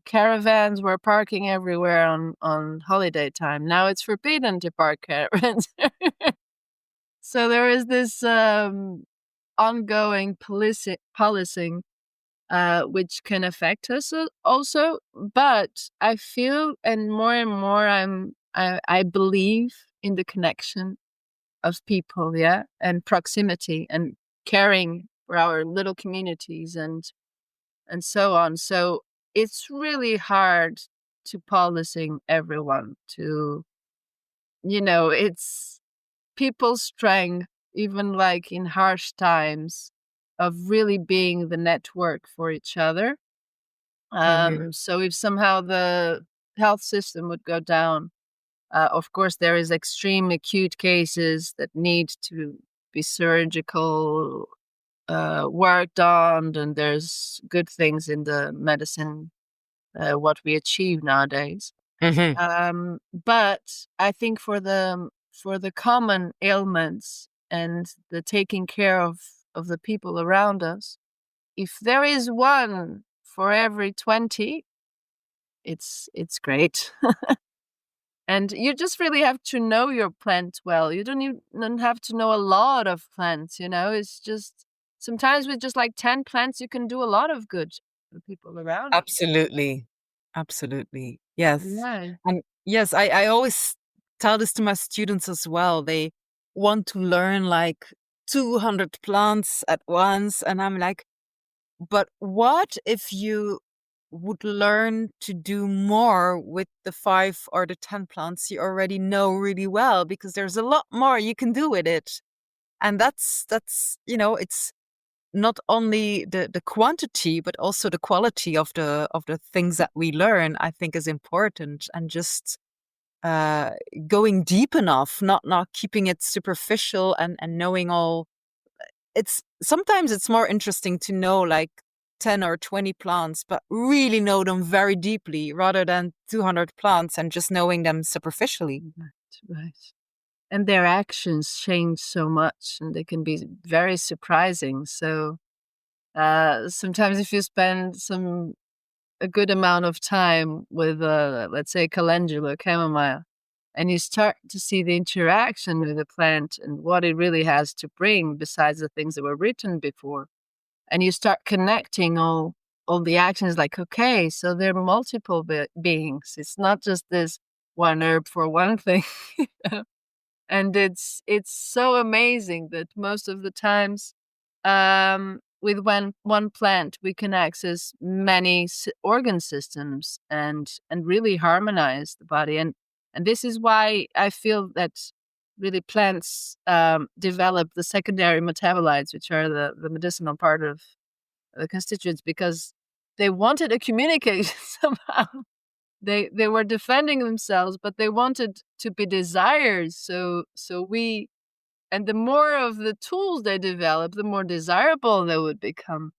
caravans were parking everywhere on holiday time. Now it's forbidden to park caravans. So there is this ongoing policing, which can affect us also. But I feel, and more I believe in the connection of people, yeah, and proximity and caring for our little communities and so on. So it's really hard to policing everyone to, it's people's strength, even like in harsh times, of really being the network for each other. Hmm. So if somehow the health system would go down, of course, there is extreme acute cases that need to be surgical worked on, and there's good things in the medicine, what we achieve nowadays. Hmm. But I think for the common ailments and the taking care of the people around us, if there is one for every 20, it's great. And you just really have to know your plant well. You don't even have to know a lot of plants, It's just sometimes with just like 10 plants, you can do a lot of good for people around you. Absolutely. Absolutely. Yes. Yeah. And yes, I always tell this to my students as well. They want to learn like 200 plants at once. And I'm like, but what if you would learn to do more with the 5 or the 10 plants you already know really well? Because there's a lot more you can do with it. And it's not only the quantity but also the quality of the things that we learn, I think, is important. And just uh going deep enough, not keeping it superficial, and knowing all. It's sometimes it's more interesting to know like 10 or 20 plants but really know them very deeply, rather than 200 plants and just knowing them superficially. Right, right. And their actions change so much and they can be very surprising. So sometimes if you spend a good amount of time with let's say calendula, chamomile, and you start to see the interaction with the plant and what it really has to bring besides the things that were written before, and you start connecting all the actions, like, okay, so there are multiple beings. It's not just this one herb for one thing. And it's so amazing that most of the times, with one plant, we can access many organ systems and really harmonize the body. And this is why I feel that really plants develop the secondary metabolites, which are the medicinal part of the constituents, because they wanted to communicate somehow. They were defending themselves, but they wanted to be desired. So we and the more of the tools they develop, the more desirable they would become.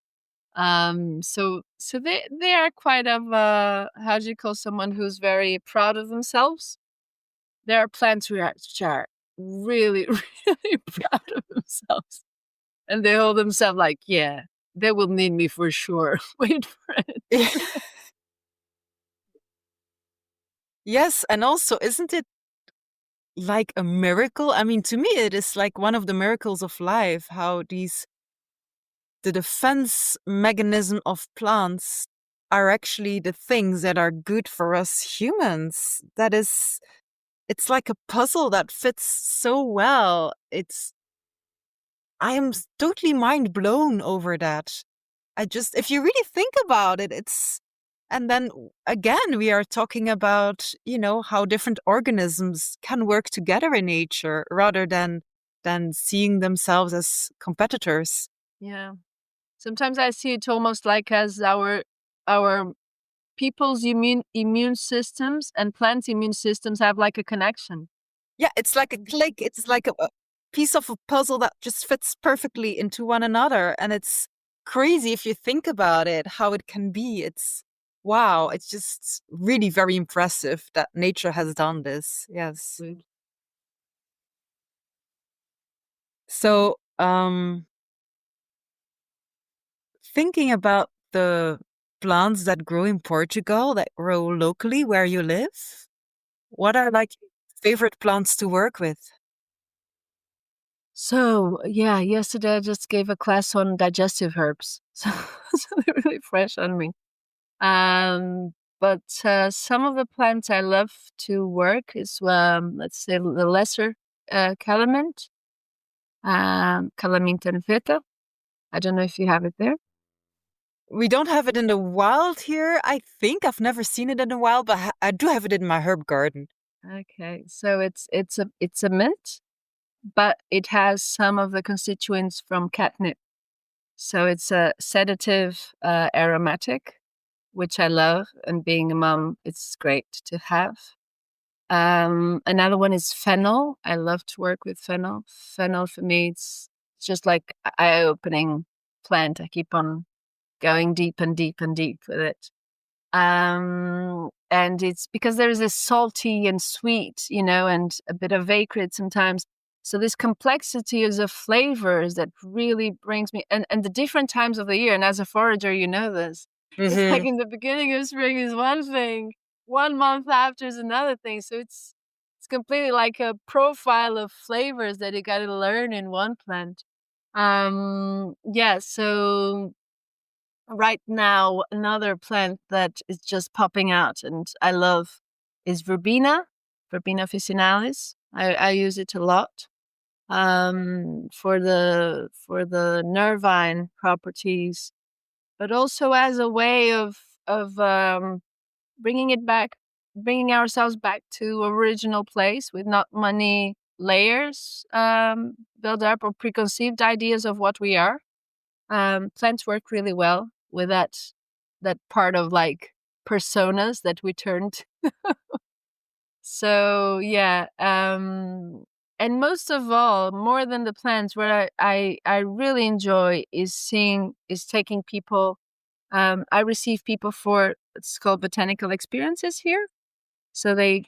So they are quite of how do you call someone who's very proud of themselves? There are plants which are really really proud of themselves, and they hold themselves like, yeah, they will need me for sure. Wait for it. Yes, and also, isn't it like a miracle? I mean, to me, it is like one of the miracles of life, how the defense mechanism of plants are actually the things that are good for us humans. It's like a puzzle that fits so well. I am totally mind blown over that. If you really think about it, and then again, we are talking about, how different organisms can work together in nature rather than seeing themselves as competitors. Yeah. Sometimes I see it almost like as our people's immune systems and plants' immune systems have like a connection. Yeah, it's like a click. It's like a piece of a puzzle that just fits perfectly into one another. And it's crazy if you think about it, how it can be. It's wow. It's just really very impressive that nature has done this. Yes. Good. So, thinking about the plants that grow in Portugal, that grow locally where you live, what are like your favorite plants to work with? So, yeah, yesterday I just gave a class on digestive herbs. So they're really fresh on me. But some of the plants I love to work is, let's say, the lesser calamint. Calamita and Vita. I don't know if you have it there. We don't have it in the wild here. I think I've never seen it in the wild, but I do have it in my herb garden. Okay, so it's a mint, but it has some of the constituents from catnip. So it's a sedative aromatic, which I love, and being a mom, it's great to have. Another one is fennel. I love to work with fennel. Fennel for me, it's just like eye-opening plant. I keep on going deep and deep and deep with it. And it's because there is this salty and sweet, and a bit of acrid sometimes. So this complexity of the flavors that really brings me, and the different times of the year. And as a forager, you know this. It's like in the beginning of spring is one thing, 1 month after is another thing. So it's completely like a profile of flavors that you got to learn in one plant. Yeah. So right now, another plant that is just popping out and I love is Verbena officinalis. I use it a lot for the nervine properties, but also as a way of bringing ourselves back to original place with not many layers built up or preconceived ideas of what we are. Plants work really well with that part of like personas that we turned. So yeah, and most of all, more than the plants, what I really enjoy is taking people. I receive people for it's called botanical experiences here. So we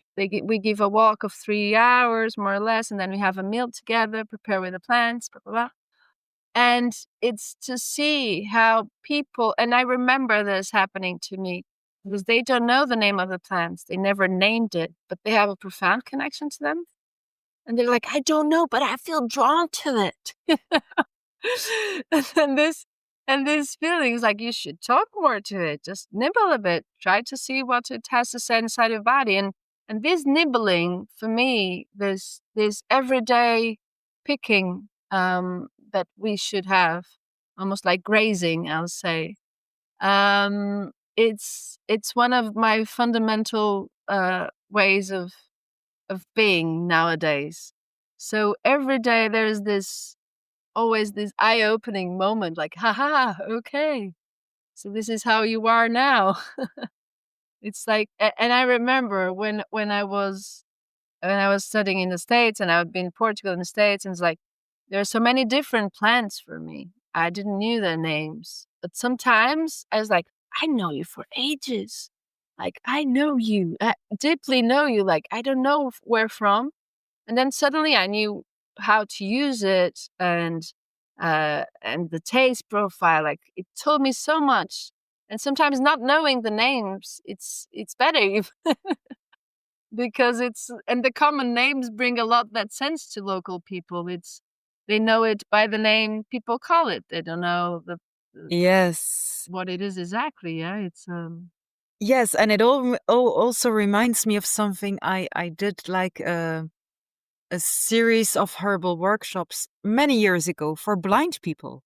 give a walk of 3 hours more or less, and then we have a meal together, prepare with the plants, blah blah blah. And it's to see how people, and I remember this happening to me because they don't know the name of the plants. They never named it, but they have a profound connection to them. And they're like, I don't know, but I feel drawn to it. and this and this feeling is like you should talk more to it. Just nibble a bit. Try to see what it has to say inside your body. And this nibbling for me, this everyday picking that we should have, almost like grazing, I'll say. It's one of my fundamental ways of being nowadays. So every day there's always this eye-opening moment, like, haha, okay. So this is how you are now. It's like, and I remember when I was studying in the States and I would be in Portugal in the States, and it's like, there are so many different plants for me. I didn't knew their names, but sometimes I was like, I know you for ages. Like, I know you, I deeply know you. Like, I don't know where from. And then suddenly I knew how to use it and the taste profile. Like, it told me so much. And sometimes not knowing the names, it's better because and the common names bring a lot that sense to local people. They know it by the name people call it. They don't know Yes. what it is exactly. Yeah, it's Yes, and it also reminds me of something I did like a series of herbal workshops many years ago for blind people.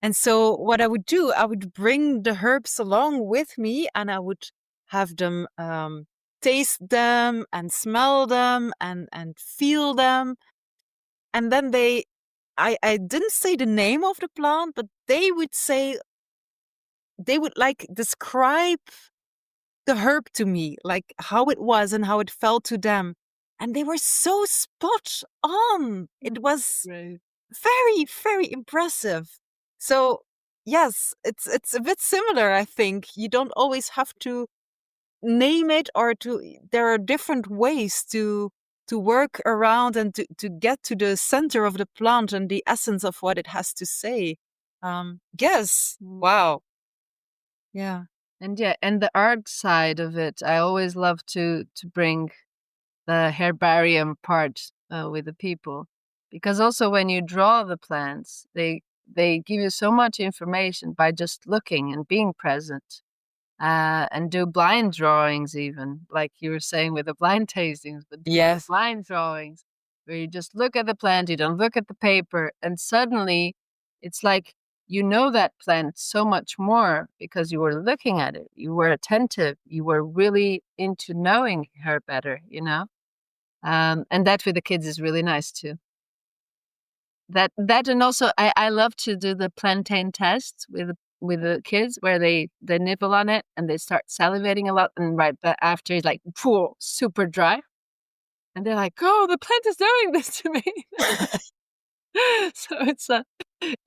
And so what I would do, I would bring the herbs along with me and I would have them taste them and smell them and feel them. And then I didn't say the name of the plant, but they would like describe the herb to me, like how it was and how it felt to them. And they were so spot on. It was great. very, very impressive. So yes, it's a bit similar, I think. You don't always have to name it there are different ways to work around and to get to the center of the plant and the essence of what it has to say. Yes. Wow. Yeah. And yeah, and the art side of it, I always love to bring the herbarium part with the people, because also when you draw the plants, they give you so much information by just looking and being present, and do blind drawings, even like you were saying with the blind tastings, but do the Yes. blind drawings. where you just look at the plant, you don't look at the paper, and suddenly it's like you know that plant so much more because you were looking at it, you were attentive, you were really into knowing her better, you know? And that with the kids is really nice too. That and also I love to do the plantain tests with the kids where they nibble on it and they start salivating a lot, and right after it's like pool super dry, and they're like, "Oh, the plant is doing this to me." So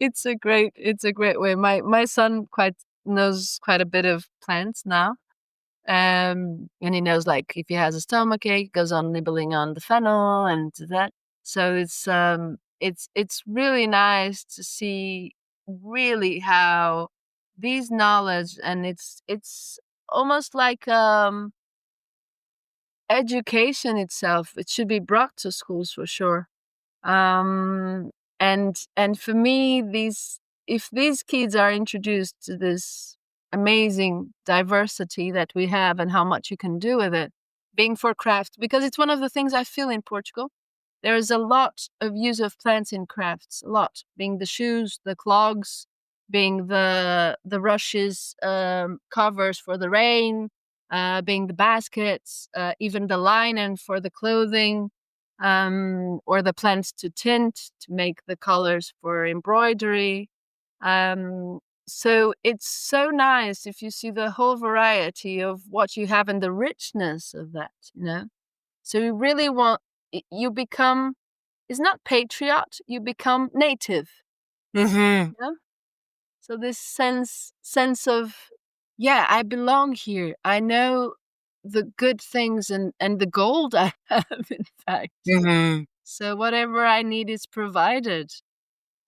it's a great way. My son quite knows quite a bit of plants now. And he knows, like, if he has a stomachache, goes on nibbling on the fennel and that. So it's really nice to see really how these knowledge, and it's almost like education itself. It should be brought to schools for sure. Um, and for me, if these kids are introduced to this amazing diversity that we have and how much you can do with it, being for craft, because it's one of the things I feel in Portugal. There is a lot of use of plants in crafts, a lot, being the shoes, the clogs, being the rushes, covers for the rain, being the baskets, even the linen for the clothing, or the plants to tint to make the colors for embroidery. So it's so nice if you see the whole variety of what you have and the richness of that, you know? So you really you become, it's not patriot, you become native. Mm-hmm. Yeah? So this sense of, yeah, I belong here. I know the good things and the gold I have, in fact. Mm-hmm. So whatever I need is provided.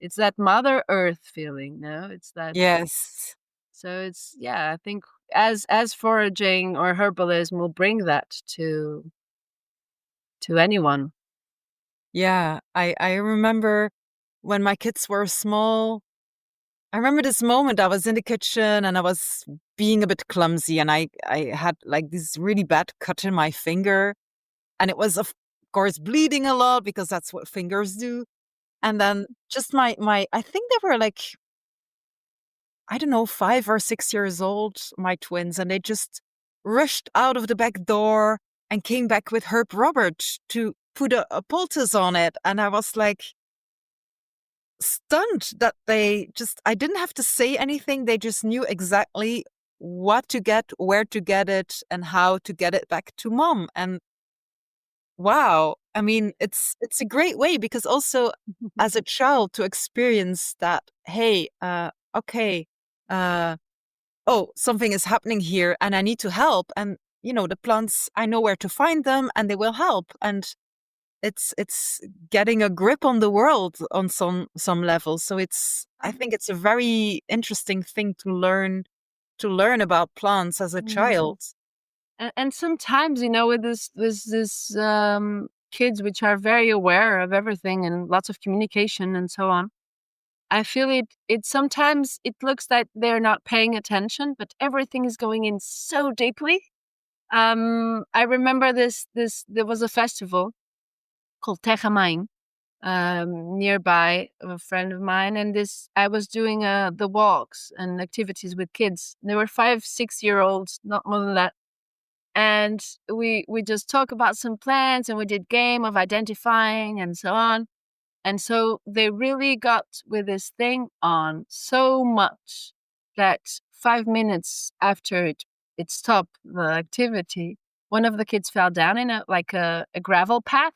It's that Mother Earth feeling, no? It's that. Yes. So it's, yeah, I think as foraging or herbalism will bring that to anyone. Yeah. I remember when my kids were small, I remember this moment I was in the kitchen and I was being a bit clumsy, and I had like this really bad cut in my finger, and it was of course bleeding a lot because that's what fingers do. And then just my I think they were like, I don't know, 5 or 6 years old, my twins, and they just rushed out of the back door and came back with Herb Robert to put a poultice on it. And I was like stunned that I didn't have to say anything. They just knew exactly what to get, where to get it, and how to get it back to mom. And wow, I mean, it's a great way because also as a child to experience that, hey, okay, uh, oh, something is happening here and I need to help. And, the plants, I know where to find them and they will help. And it's getting a grip on the world on some level. So I think it's a very interesting thing to learn about plants as a Mhm. child. And sometimes, with this kids which are very aware of everything and lots of communication and so on, I feel it sometimes it looks that they're not paying attention, but everything is going in so deeply. I remember this there was a festival called Terra Mãe, nearby of a friend of mine, and this I was doing the walks and activities with kids. They were 5, 6 year olds, not more than that. And we just talk about some plants, and we did game of identifying and so on. And so they really got with this thing on so much that 5 minutes after it stopped the activity, one of the kids fell down in a gravel path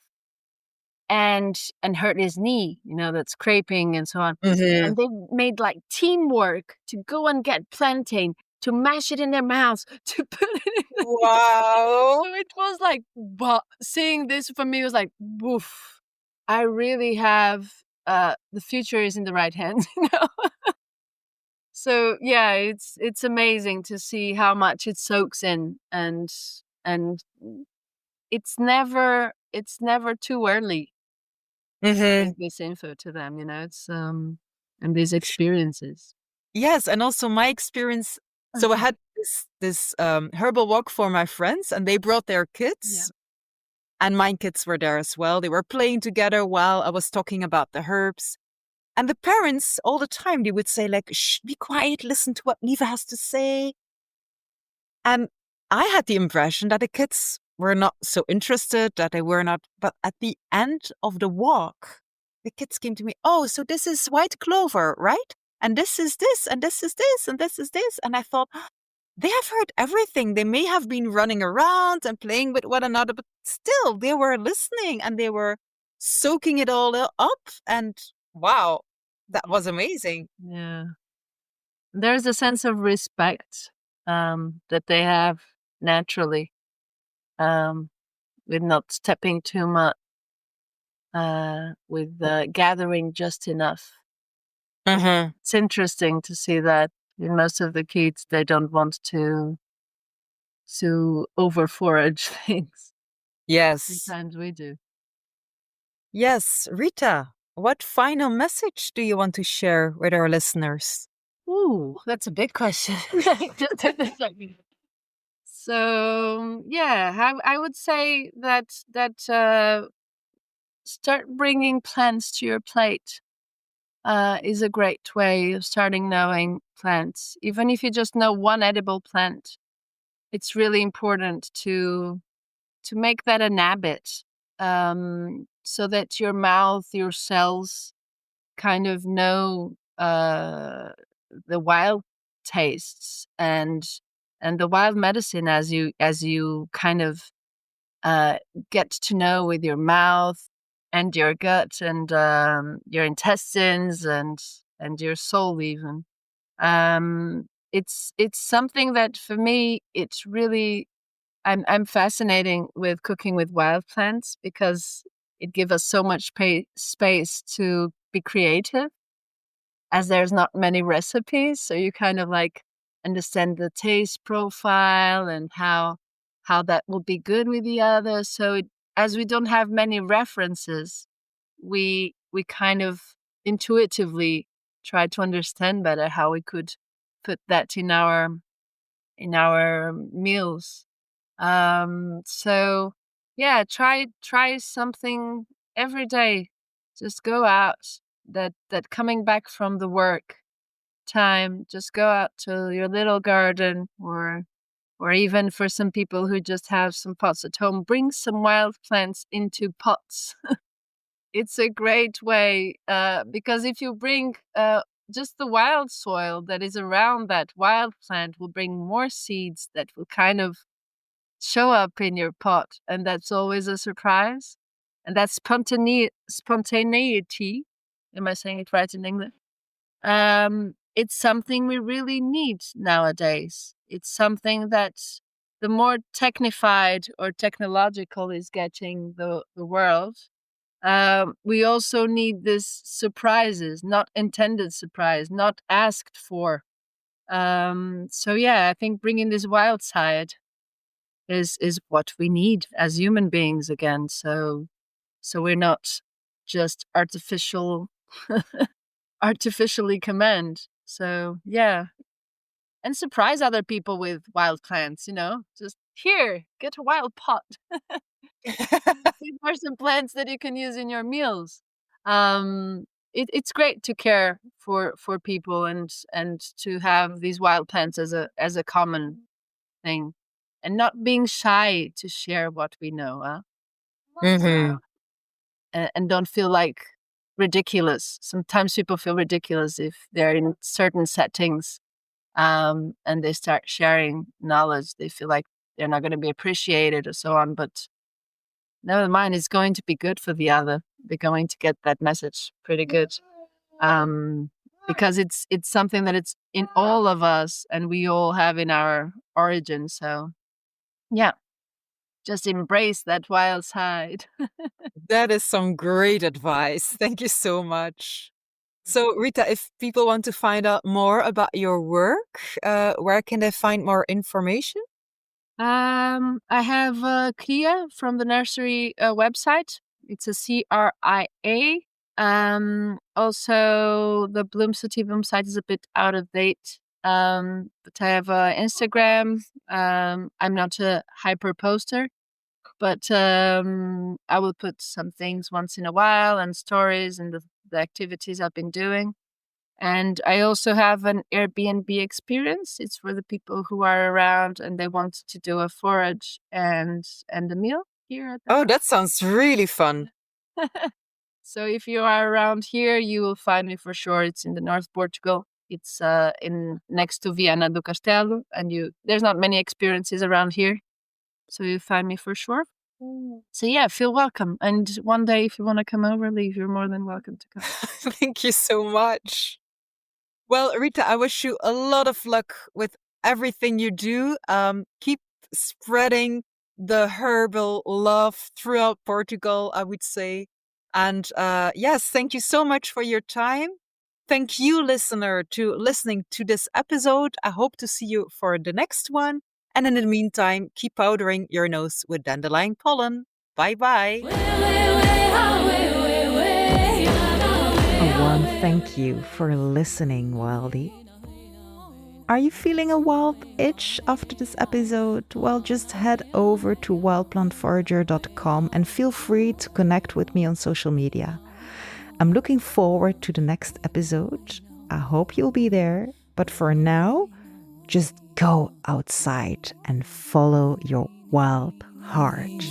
and hurt his knee, that's scraping and so on. Hmm. And they made like teamwork to go and get plantain, to mash it in their mouths, to put it in the. Wow. So it was like, seeing this for me was like, woof. I really have, the future is in the right hands, you know? So yeah, it's amazing to see how much it soaks in, and it's never too early to Hmm. bring this info to them, it's and these experiences. Yes, and also my experience. So I had this herbal walk for my friends, and they brought their Yeah. kids, And my kids were there as well. They were playing together while I was talking about the herbs. And the parents all the time, they would say like, shh, be quiet, listen to what Neva has to say. And I had the impression that the kids were not so interested, that they were not. But at the end of the walk, the kids came to me, oh, so this is white clover, right? And this is this, and this is this, and this is this. And I thought, they have heard everything. They may have been running around and playing with one another, but still they were listening and they were soaking it all up. And wow, that was amazing. Yeah. There's a sense of respect that they have naturally, with not stepping too much, with gathering just enough. It's interesting to see that in most of the kids, they don't want to over forage things. Yes. Sometimes we do. Yes. Rita, what final message do you want to share with our listeners? Ooh, that's a big question. So yeah, I would say that start bringing plants to your plate is a great way of starting knowing plants. Even if you just know one edible plant, it's really important to make that an habit, so that your mouth, your cells kind of know the wild tastes and the wild medicine as you kind of get to know with your mouth and your gut and your intestines and your soul even. It's something that for me it's really I'm fascinating with cooking with wild plants because it gives us so much space to be creative, as there's not many recipes, so you kind of like understand the taste profile and how that will be good with the other. So as we don't have many references, we kind of intuitively try to understand better how we could put that in our meals. So yeah, try something every day. Just go out. That coming back from the work time, just go out to your little garden, or even for some people who just have some pots at home, bring some wild plants into pots. It's a great way, because if you bring just the wild soil that is around that wild plant will bring more seeds that will kind of show up in your pot, and that's always a surprise. And that's spontaneity. Am I saying it right in English? It's something we really need nowadays. It's something that the more technified or technological is getting the world, we also need this surprises, not intended surprise, not asked for. So yeah, I think bringing this wild side is what we need as human beings again. So we're not just artificially command. So yeah, and surprise other people with wild plants. Just here, get a wild pot. These are some plants that you can use in your meals. It's great to care for people and to have these wild plants as a common thing, and not being shy to share what we know. And don't feel like ridiculous. Sometimes people feel ridiculous if they're in certain settings, and they start sharing knowledge. They feel like they're not going to be appreciated or so on. But never mind, it's going to be good for the other. They're going to get that message pretty good, because it's something that it's in all of us, and we all have in our origin. So yeah, just embrace that wild side. That is some great advice. Thank you so much. So, Rita, if people want to find out more about your work, where can they find more information? I have Cria from the nursery website. It's a CRIA. Also, the Bloom Sativum site is a bit out of date. But I have Instagram. I'm not a hyper poster. But I will put some things once in a while and stories and the activities I've been doing. And I also have an Airbnb experience. It's for the people who are around and they want to do a forage and a meal here at the Oh, house. that sounds really fun. So if you are around here, you will find me for sure. It's in the North Portugal. It's in next to Viana do Castelo, and there's not many experiences around here, so you find me for sure. So yeah, feel welcome. And one day, if you want to come over, Liv, you're more than welcome to come. Thank you so much. Well, Rita, I wish you a lot of luck with everything you do. Keep spreading the herbal love throughout Portugal, I would say. And yes, thank you so much for your time. Thank you, listener, to listening to this episode. I hope to see you for the next one. And in the meantime, keep powdering your nose with dandelion pollen. Bye bye. A warm thank you for listening, Wildy. Are you feeling a wild itch after this episode? Well, just head over to wildplantforager.com and feel free to connect with me on social media. I'm looking forward to the next episode. I hope you'll be there. But for now, just go outside and follow your wild heart.